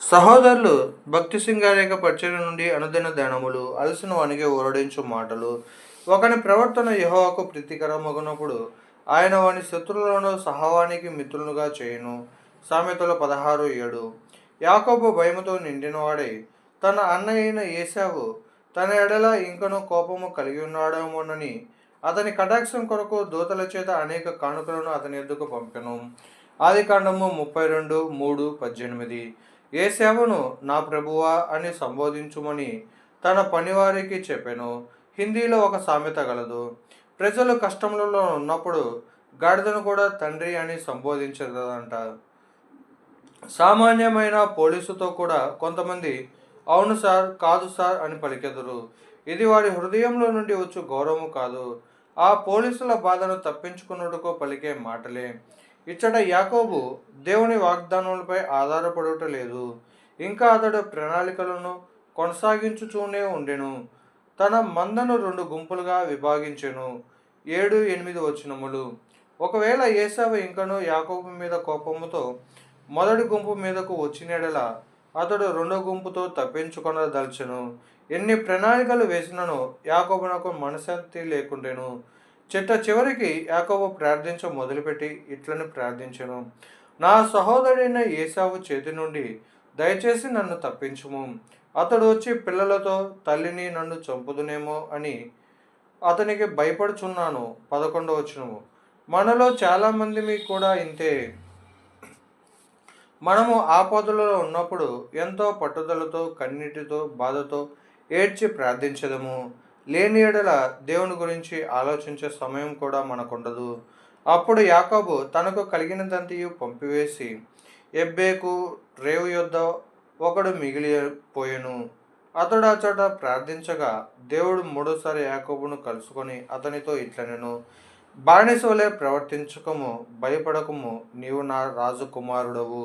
సహోదరులు భక్తి సింగారేఖ పరిచర్య నుండి అనుదిన ధ్యానములు అలసిన వానికి ఓరడించు మాటలు. ఒకని ప్రవర్తన యెహోవాకు ప్రీతికరమగునప్పుడు ఆయన వాని శత్రువులను సహవానికి మిత్రులుగా చేయును. సామెతలు 16:7. యాకోబు భయముతో నిండినవాడై తన అన్న అయిన ఏశావు తన ఎడల ఇంకనూ కోపము కలిగి ఉన్నాడేమోనని అతని కటాక్షం కొరకు దూతల చేత అనేక కానుకలను అతని ఎద్దుకు పంపెను. ఆదికాండము 32:3-18. ఏశావును నా ప్రభువా అని సంబోధించుమని తన పనివారికి చెప్పెను. హిందీలో ఒక సామెత గలదు. ప్రజలు కష్టములలో ఉన్నప్పుడు గాడిదను కూడా తండ్రి అని సంబోధించదంట. సామాన్యమైన పోలీసుతో కూడా కొంతమంది అవును సార్, కాదు సార్ అని పలికెదరు. ఇది వారి హృదయంలో నుండి వచ్చు గౌరవము కాదు, ఆ పోలీసుల బాధను తప్పించుకున్నట్టుకు పలికే మాటలే. ఇచ్చట యాకోబు దేవుని వాగ్దానములపై ఆధారపడుట లేదు, ఇంకా అతడు ప్రణాళికలను కొనసాగించుచూనే ఉండెను. తన మందను 2 గుంపులుగా విభాగించెను. 7-8 వచనములు. ఒకవేళ ఏశావు ఇంకనూ యాకోబు మీద కోపముతో మొదటి గుంపు మీదకు వచ్చినెడల అతడు 2 గుంపుతో తప్పించుకొనదలచెను. ఎన్ని ప్రణాళికలు వేసినను యాకోబునకు మనశ్శాంతి లేకుండెను. చివరికి యాకోబు ప్రార్థించ మొదలుపెట్టి ఇట్లని ప్రార్థించెను: నా సహోదరుడైన ఏశావు చేతి నుండి దయచేసి నన్ను తప్పించుము. అతడు వచ్చి పిల్లలతో తల్లిని నన్ను చంపుదునేమో అని అతనికి భయపడుచున్నాను. 11 వచనము. మనలో చాలామంది కూడా ఇంతే. మనము ఆపదలలో ఉన్నప్పుడు ఎంతో పట్టుదలతో, కన్నీటితో, బాధతో ఏడ్చి ప్రార్థించదము. లేని ఎడల దేవుని గురించి ఆలోచించే సమయం కూడా మనకుండదు. అప్పుడు యాకోబు తనకు కలిగినదంతయు పంపివేసి ఎబ్బేకు రేవు యొద్ద ఒకడు మిగిలిపోయెను. అతడు అచట ప్రార్థించగా దేవుడు 3సారి యాకోబును కలుసుకొని అతనితో ఇట్లనెను: బానిస వలె ప్రవర్తించకము, భయపడకము, నీవు నా రాజకుమారుడవు.